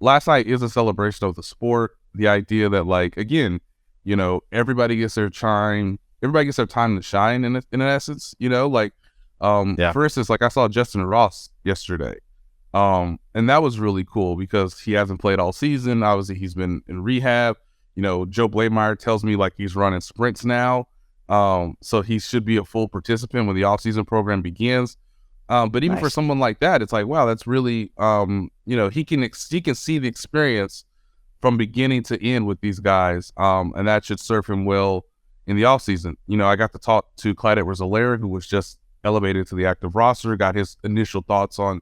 last night is a celebration of the sport. The idea that, like, again, everybody gets their time. Everybody gets their time to shine in essence, like, for instance, like I saw Justin Ross yesterday. And that was really cool because he hasn't played all season. Obviously he's been in rehab. Joe Blameyer tells me like he's running sprints now. So he should be a full participant when the off-season program begins. But even for someone like that, it's like, wow, that's really, he can see the experience from beginning to end with these guys. And that should serve him well in the offseason. I got to talk to Clyde Edwards-Helaire, who was just elevated to the active roster, got his initial thoughts on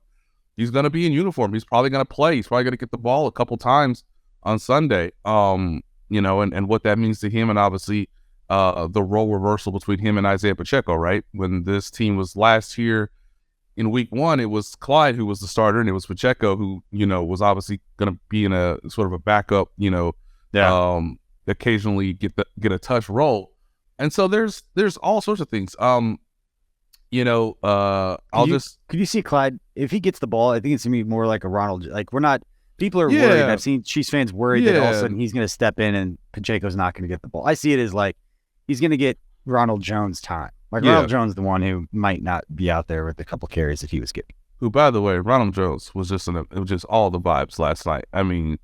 he's going to be in uniform. He's probably going to play. He's probably going to get the ball a couple times on Sunday, and what that means to him. And obviously the role reversal between him and Isaiah Pacheco, right? When this team was last year in week 1, it was Clyde who was the starter, and it was Pacheco who, was obviously going to be in a sort of a backup, occasionally get a touch role. And so there's all sorts of things. Could you see Clyde, if he gets the ball, I think it's going to be more like a Ronald, like people are worried. I've seen Chiefs fans worried that all of a sudden he's going to step in and Pacheco's not going to get the ball. I see it as like, he's going to get Ronald Jones time. Like Ronald Jones, the one who might not be out there with a couple carries that he was getting. Who, by the way, Ronald Jones was just all the vibes last night. I mean,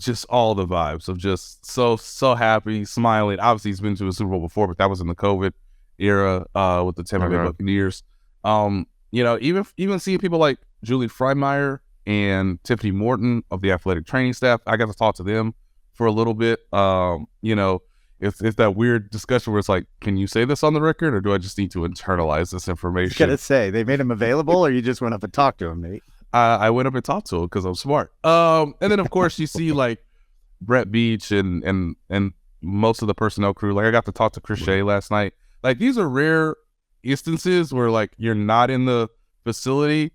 just all the vibes of just so happy, smiling. Obviously, he's been to a Super Bowl before, but that was in the COVID era with the Tampa Bay Buccaneers. Even seeing people like Julie Freimeyer and Tiffany Morton of the athletic training staff, I got to talk to them for a little bit. It's that weird discussion where it's like, can you say this on the record, or do I just need to internalize this information? You gotta say, they made him available, or you just went up and talked to him, Nate? I went up and talked to him because I'm smart. And then of course you see like Brett Beach and most of the personnel crew. Like I got to talk to Chris Shea last night. Like these are rare instances where like you're not in the facility,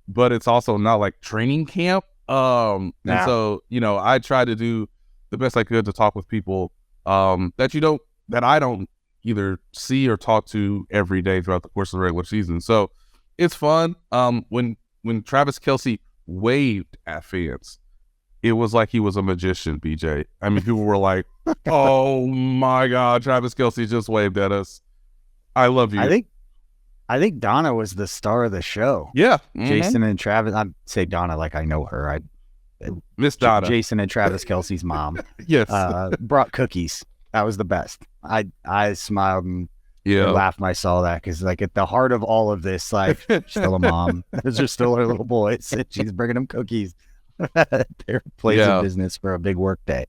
but it's also not like training camp. And so, I tried to do the best I could to talk with people that I don't either see or talk to every day throughout the course of the regular season. So it's fun. When Travis Kelce waved at fans, it was like he was a magician, BJ. I mean, people were like, oh my God, Travis Kelce just waved at us. I love you. I think Donna was the star of the show. Yeah. Jason and Travis, I'd say Donna like I know her. Miss Donna. Jason and Travis Kelce's mom. Yes. Brought cookies. That was the best. I smiled and laughed when I saw that, because like at the heart of all of this, like she's still a mom. Those are still her little boys. She's bringing them cookies. Their place of business for a big work day.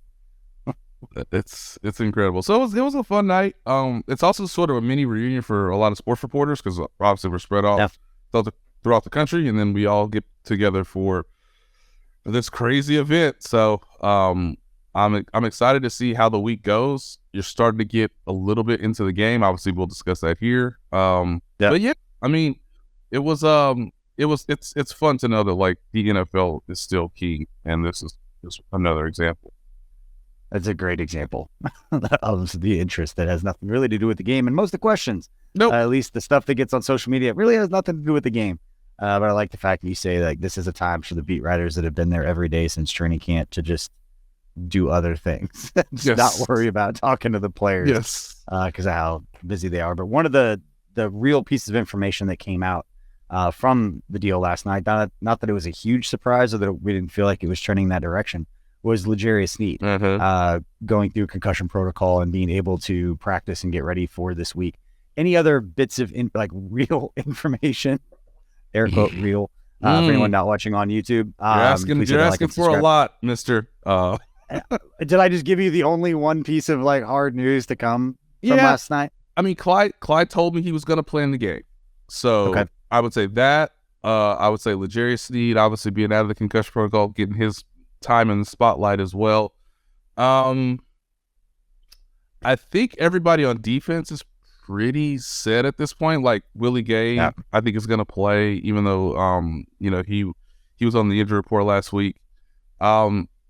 It's incredible. So it was a fun night. It's also sort of a mini reunion for a lot of sports reporters, because obviously we're spread out throughout the country, and then we all get together for this crazy event. So I'm excited to see how the week goes. You're starting to get a little bit into the game. Obviously, we'll discuss that here. But yeah, I mean, it's fun to know that like the NFL is still key, and this is just another example. That's a great example of the interest that has nothing really to do with the game, and most of the questions, at least the stuff that gets on social media, really has nothing to do with the game. But I like the fact that you say like this is a time for the beat writers that have been there every day since training camp to just do other things, not worry about talking to the players, because of how busy they are. But one of the real pieces of information that came out from the deal last night, not that it was a huge surprise or that we didn't feel like it was trending that direction, was L'Jarius Sneed going through concussion protocol and being able to practice and get ready for this week. Any other bits of real information, air quote real, for anyone not watching on YouTube? You're asking for a lot, mister. Did I just give you the only one piece of like hard news to come from last night? I mean, Clyde told me he was going to play in the game. So I would say that. I would say L'Jarius Sneed, obviously being out of the concussion protocol, getting his time in the spotlight as well. I think everybody on defense is pretty set at this point. Like Willie Gay, I think is going to play, even though he was on the injury report last week.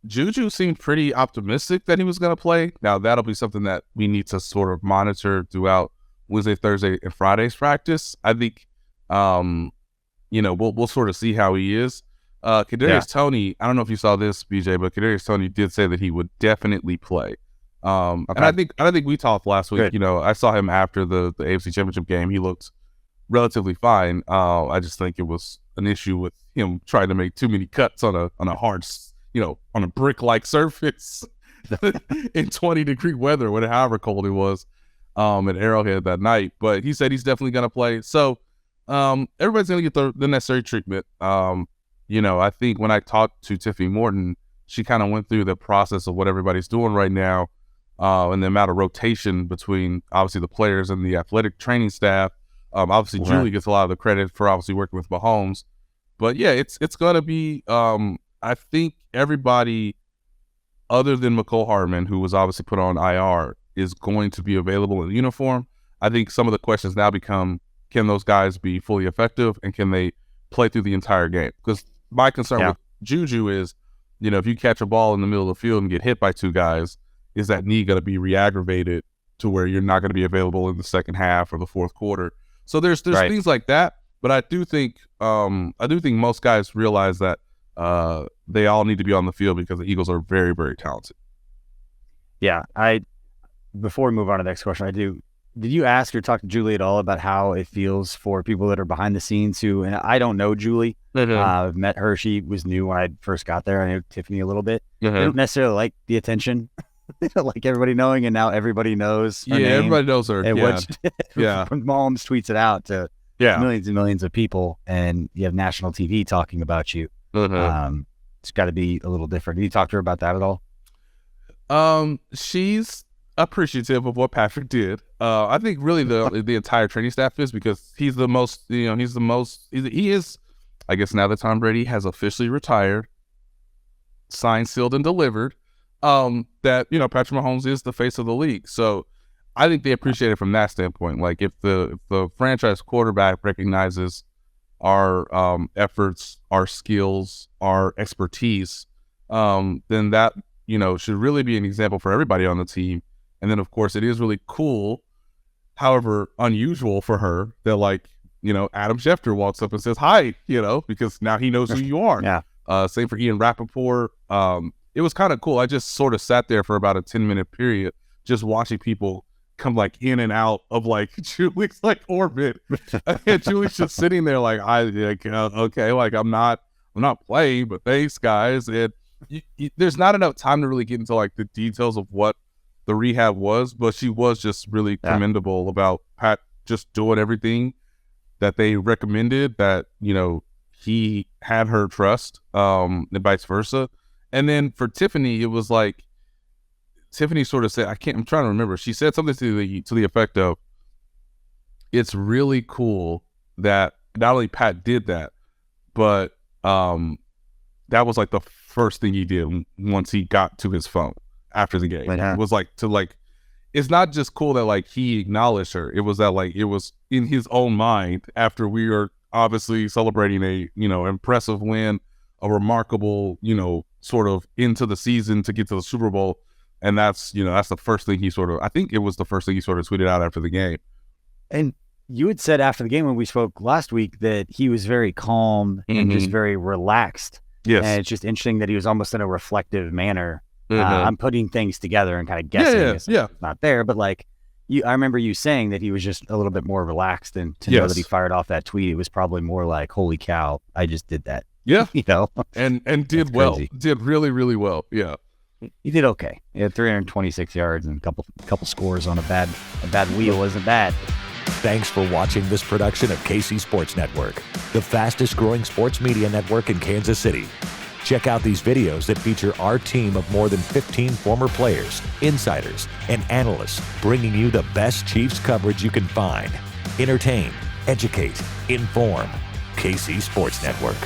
Juju seemed pretty optimistic that he was going to play. Now that'll be something that we need to sort of monitor throughout Wednesday, Thursday, and Friday's practice. I think we'll sort of see how he is. Kadarius Toney, I don't know if you saw this, BJ, but Kadarius Toney did say that he would definitely play. And I think we talked last week. Good. I saw him after the AFC Championship game. He looked relatively fine. I just think it was an issue with him trying to make too many cuts on a hard, on a brick-like surface in 20-degree weather, however cold it was at Arrowhead that night. But he said he's definitely going to play. So everybody's going to get the necessary treatment. I think when I talked to Tiffany Morton, she kind of went through the process of what everybody's doing right now and the amount of rotation between obviously the players and the athletic training staff. Obviously, Julie gets a lot of the credit for obviously working with Mahomes. But, yeah, it's going to be I think everybody other than McCole Hardman, who was obviously put on IR, is going to be available in uniform. I think some of the questions now become, can those guys be fully effective and can they play through the entire game? Because my concern with Juju is, if you catch a ball in the middle of the field and get hit by two guys, is that knee going to be re-aggravated to where you're not going to be available in the second half or the fourth quarter? So there's things like that, but I do think most guys realize that they all need to be on the field because the Eagles are very, very talented. Yeah, before we move on to the next question, did you ask or talk to Julie at all about how it feels for people that are behind the scenes and I don't know Julie. I've met her. She was new when I first got there. I know Tiffany a little bit. They don't necessarily like the attention. They don't like everybody knowing, and now everybody knows her name. Everybody knows her. And Mahomes tweets it out to millions and millions of people, and you have national TV talking about you. It's got to be a little different. Did you talk to her about that at all? She's appreciative of what Patrick did. I think really the entire training staff is, because he's the most, he is, I guess now that Tom Brady has officially retired, signed, sealed, and delivered, that, Patrick Mahomes is the face of the league. So I think they appreciate it from that standpoint. Like if the franchise quarterback recognizes our efforts, our skills, our expertise, then that, should really be an example for everybody on the team. And then, of course, it is really cool, however unusual for her, that, Adam Schefter walks up and says, hi, because now he knows who you are. Same for Ian Rappaport. It was kind of cool. I just sort of sat there for about a 10-minute period just watching people come, in and out of, Julie's, orbit. And Julie's just sitting there okay, I'm not playing, but thanks, guys. And there's not enough time to really get into, the details of what the rehab was, but she was just really commendable about Pat just doing everything that they recommended, that, he had her trust, and vice versa. And then for Tiffany, it was Tiffany sort of said, I'm trying to remember. She said something to the effect of, it's really cool that not only Pat did that, but that was the first thing he did once he got to his phone after the game. It was it's not just cool that he acknowledged her. It was that it was in his own mind after we are obviously celebrating a, impressive win, a remarkable, sort of into the season to get to the Super Bowl. And that's, that's the first thing I think it was the first thing he sort of tweeted out after the game. And you had said after the game when we spoke last week that he was very calm and just very relaxed. Yes. And it's just interesting that he was almost in a reflective manner. I'm putting things together and kind of guessing. It's not there, but I remember you saying that he was just a little bit more relaxed, and to know that he fired off that tweet, it was probably more holy cow, I just did that. Yeah. And did well. Crazy. Did really, really well. Yeah. He did okay. He had 326 yards and a couple scores on a bad wheel isn't bad. Thanks for watching this production of KC Sports Network, the fastest growing sports media network in Kansas City. Check out these videos that feature our team of more than 15 former players, insiders, and analysts, bringing you the best Chiefs coverage you can find. Entertain, educate, inform. KC Sports Network.